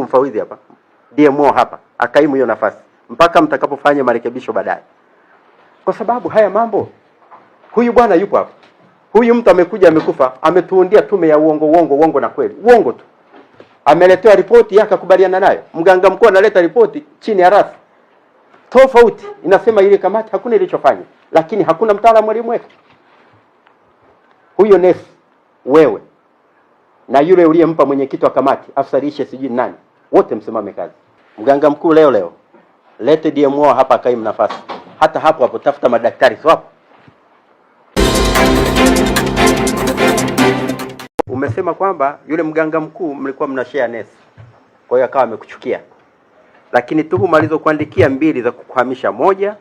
mfawidhi hapa, DMO hapa, akaimu hiyo nafasi mpaka mtakapofanya marekebisho baadaye. Kwa sababu haya mambo, huyu bwana yupo hapa. Huyu mtu amekuja amekufa, ametuundia tume ya uongo na kweli. Uongo tu. Ameletewa ripoti yake akakubaliana nayo. Mganga mkuu analeta ripoti chini ya rasi tofauti, inasema ile kamati hakuna ilichofanya, lakini hakuna mtaalamu alimweka. Huyo nesi wewe na yule uliyempa mwenyekiti wa kamati, afisa lishe sijui nani, wote msimame kazi. Mganga mkuu leo lete DMO hapa kaimu nafasi. Hata hapo tafuta madaktari sio hapo. Umesema kwamba yule mganga mkuu mlikuwa mnashare nesi, kwa hiyo akawa amekuchukia. Lakini tuhuma alizokuandikia mbili za kukuhamisha: moja,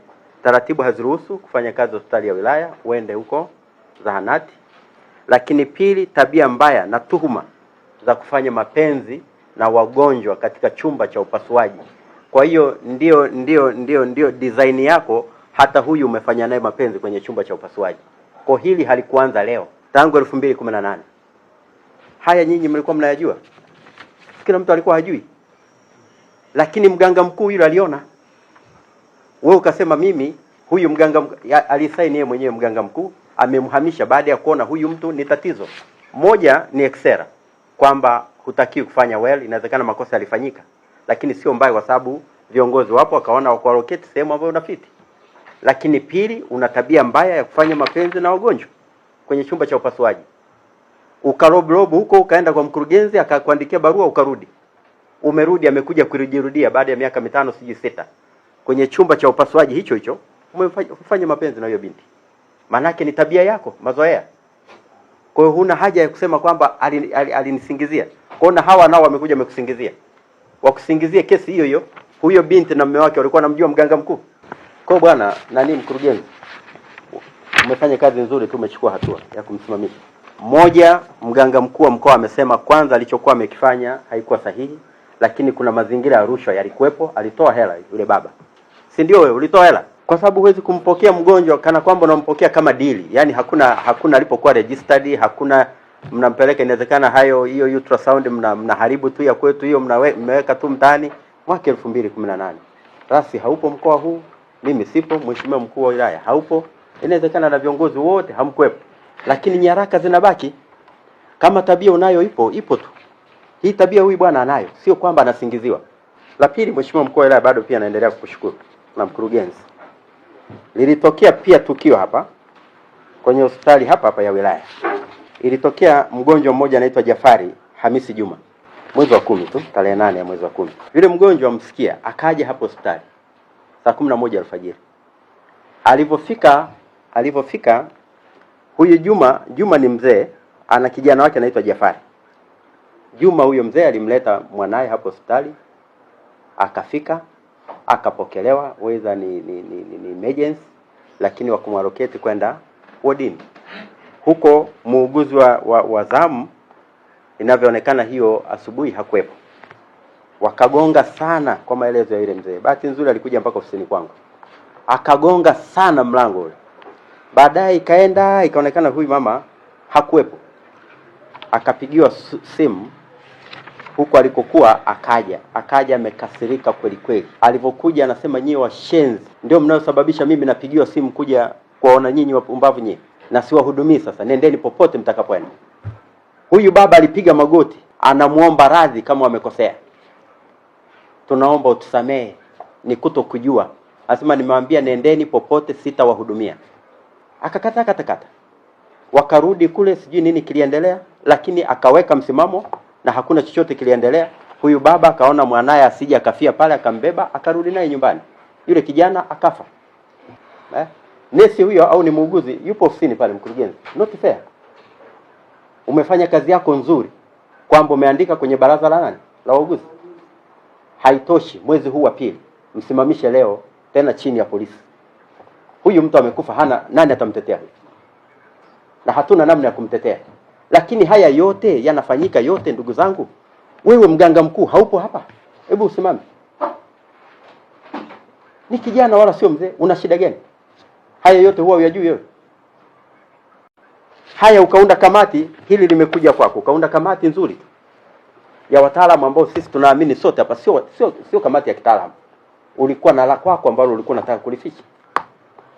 taratibu haziruhusu kufanya kazi hospitali ya wilaya, uende huko zahanati. Lakini pili, tabia mbaya na tuhuma za kufanya mapenzi na wagonjwa katika chumba cha upasuaji. Kwa hiyo ndio design yako, hata huyu umefanya naye mapenzi kwenye chumba cha upasuaji. Kwa hili halikuanza leo, tangu 2018. Haya nyinyi mlikuwa mnayajua? Kila mtu alikuwa hajui. Lakini mganga mkuu yule aliona. Wewe ukasema mimi huyu mganga alisaini yeye mwenyewe, mganga mkuu amemhamisha baada ya kuona huyu mtu ni tatizo. Moja ni eksera, kwamba hutakiwi kufanya inawezekana makosa yalifanyika, lakini sio mbaya kwa sababu viongozi wapo wakaona wako allocate sehemu ambayo unafiti. Lakini pili, una tabia mbaya ya kufanya mapenzi na wagonjwa kwenye chumba cha upasuaji. Ukarobrobo huko, ukaenda kwa mkurugenzi akakuandikia barua, ukarudi. Umerudi, amekuja kurudia baada ya miaka 5 siji 6 kwenye chumba cha upasuaji hicho umefanya mapenzi na hiyo binti. Manake ni tabia yako, mazoea. Kwa hiyo huna haja ya kusema kwamba alinisingizia. Kwa hiyo hawa nao wamekuja wamekusingizia. Wakusingizie kesi hiyo. Huyo binti na mume wake walikuwa wanamjua mganga mkuu. Kwa bwana mkurugenzi, umefanya kazi nzuri tu, umechukua hatua ya kumsimamisha. Moja, mganga mkuu wa mkoa amesema kwanza alichokuwa amekifanya haikuwa sahihi, lakini kuna mazingira ya rushwa yalikuwepo. Alitoa hela yule baba. Si ndio wewe ulitoa hela? Kwa sababu huwezi kumpokea mgonjwa kana kwamba unampokea kama deal. Yaani hakuna alipokuwa registered, hakuna mnampeleka, inawezekana hiyo ultrasound mnaharibu tu ya kwetu, hiyo mmeweka tu mtaani. Mwaka 2018 rasi haupo mkoa huu, mimi sipo, mheshimiwa mkuu wa wilaya haupo, inawezekana na viongozi wote hamkuepo, lakini nyaraka zinabaki. Kama tabia unayo ipo tu. Hii tabia huyu bwana anayo, sio kwamba anasingiziwa. La pili, mheshimiwa mkuu wa wilaya, bado pia naendelea kukushukuru na mkurugenzi. Lilitokea pia tukio hapa kwenye hospitali hapa ya wilaya. Ilitokea mgonjwa mmoja anaitwa Jafari Hamisi Juma, mwezi wa 10 tu, tarehe 8 ya mwezi wa 10. Yule mgonjwa amsikia akaja hapo hospitali saa 11 alfajiri. Alipofika huyu Juma ni mzee, ana kijana wake anaitwa Jafari. Juma huyo mzee alimleta mwanae hapo hospitali, akafika, akapokelewa, weza ni emergency, lakini wakumwaloketi kwenda wodini. Huko muuguzi wa zamu inavyoonekana hiyo asubuhi hakuepo. Wakagonga sana, kwa maelezo ya yule mzee. Bahati nzuri alikuja mpaka ofisini kwangu. Akagonga sana mlango ule. Baadaye ikaonekana huyu mama hakuepo. Akapigiwa simu huko alikokuwa, akaja amekasirika kweli. Alipokuja anasema, nyinyi washenzi ndio mnayosababisha mimi napigiwa simu kuja kuwaona nyinyi wapumbavu nyinyi, na siwahudumii. Sasa nendeni popote mtakapoenda. Huyu baba alipiga magoti, anamuomba radhi kama wamekosea. Tunaomba utusamee, ni kutokujua. Anasema nimewambia nendeni popote, sitawahudumia. Akakata. Wakarudi kule, sijui nini kiliendelea, lakini akaweka msimamo na hakuna chochote kiliendelea. Huyu baba akaona mwanae asije akafia pale, akambeba akarudi naye nyumbani. Yule kijana akafa. Nesi huyo au ni muuguzi yupo ofisini pale, mkurugenzi. Not fair. Umefanya kazi yako nzuri kwamba umeandika kwenye baraza la wauguzi. Haitoshi, mwezi huu wa pili msimamishe leo tena chini ya polisi. Huyu mtu amekufa, nani atamtetea huyu? Na hatuna namna ya kumtetea. Lakini haya yote yanafanyika yote, ndugu zangu. Wewe mganga mkuu haupo hapa. Hebu usimame. Ni kijana wala sio mzee, una shida gani? Haya yote huwa unajui wewe. Haya ukaunda kamati, hili limekuja kwako, ukaunda kamati nzuri. ya wataalamu ambao sisi tunaamini sote hapa, sio kamati ya kitaalamu. Ulikuwa na la kwako ambalo ulikuwa unataka kulificha.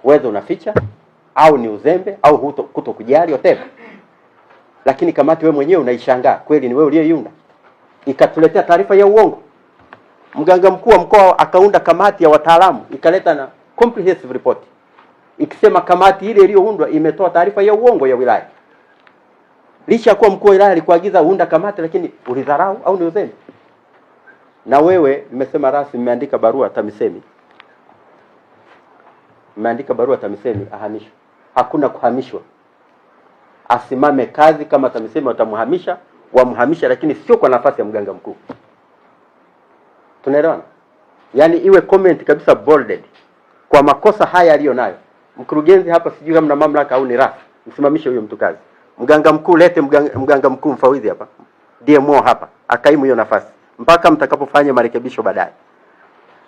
Wewe unaficha au ni uzembe au kuto kujali whatever. Lakini kamati wewe mwenyewe unaishangaa, kweli ni wewe uliyeiunda. Ikatuletea taarifa ya uongo. Mganga mkuu wa mkoa akaunda kamati ya wataalamu, ikaleta na comprehensive report. Ikisema kamati ile iliyoundwa imetoa taarifa ya uongo ya wilaya. Licha kuwa mkuu wa wilaya alikuagiza uunda kamati, lakini ulidharau au ni uzembe. Na wewe nimesema rasmi, mmeandika barua TAMISEMI. Mmeandika barua TAMISEMI ahamishwe. Hakuna kuhamishwa. Asimame kazi, kama TAMISEMI watamhamisha, wamhamisha, lakini sio kwa nafasi ya mganga mkuu. Tunaelewana? Yaani iwe comment kabisa bolded kwa makosa haya aliyonayo. Mkurugenzi hapa sijui kama na mamlaka au ni rafu, msimamishe huyo mtu kazi. Mganga mkuu, lete mganga mkuu mfawidhi hapa, DMO hapa, akaimu hiyo nafasi mpaka mtakapofanya marekebisho baadaye.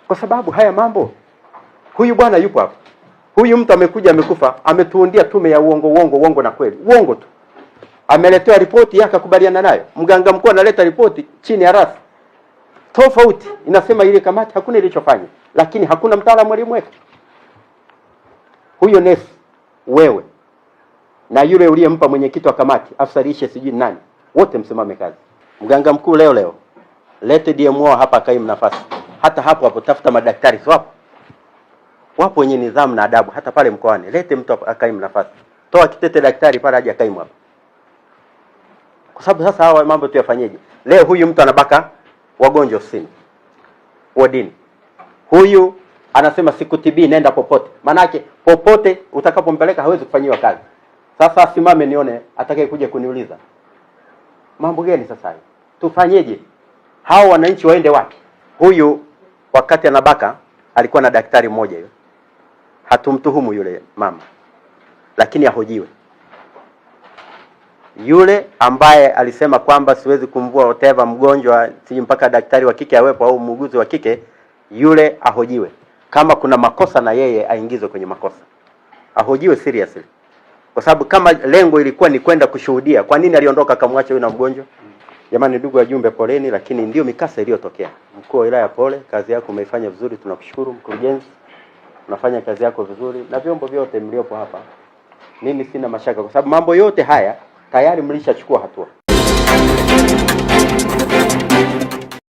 Kwa sababu haya mambo, huyu bwana yupo hapa. Huyu mtu amekuja amekufa, ametuundia tume ya uongo na kweli. Uongo tu. Ameletewa ripoti yake akakubaliana nayo. Mganga mkuu analeta ripoti chini ya rasi tofauti, inasema ile kamati hakuna ilichofanya, lakini hakuna mtaalamu aliyemweka. Huyo nesi wewe na yule uliyempa mwenyekiti wa kamati, afisa lishe sijui nani, wote msimame kazi. Mganga mkuu leo lete DMO hapa kaimu nafasi. Hata hapo tafuta madaktari wapo wenye nidhamu na adabu hata pale mkoani. Lete mtu akaimu nafasi. Toa kitete daktari pale aje akaimu hapa. Kwa sababu sasa hawa mambo tuyafanyeje? Leo huyu mtu anabaka wagonjwa ofisini, wodini. Huyu anasema sikutibii, nenda popote. Manake popote utakapompeleka hawezi kufanyiwa kazi. Sasa asimame nione atakaye kuja kuniuliza. Mambo gani sasa haya? Tufanyeje? Hao wananchi waende wapi? Huyu wakati anabaka alikuwa na daktari mmoja hiyo. Hatumtuhumu yule mama, lakini ahojiwe. Yule ambaye alisema kwamba siwezi kumvua whatever mgonjwa si mpaka daktari wa kike awepo au muuguzi wa kike, yule ahojiwe. Kama kuna makosa na yeye aingizwe kwenye makosa. Ahojiwe seriously. Kwa sababu kama lengo ilikuwa ni kwenda kushuhudia, kwa nini aliondoka akamwacha yule na mgonjwa? Jamani ndugu wajumbe, poleni, lakini ndio mikasa iliyotokea. Mkuu wa wilaya pole, kazi yako umeifanya vizuri, tunakushukuru. Mkurugenzi, unafanya kazi yako vizuri, na vyombo vyote mliopo hapa. Mimi sina mashaka kwa sababu mambo yote haya tayari mlishachukua hatua.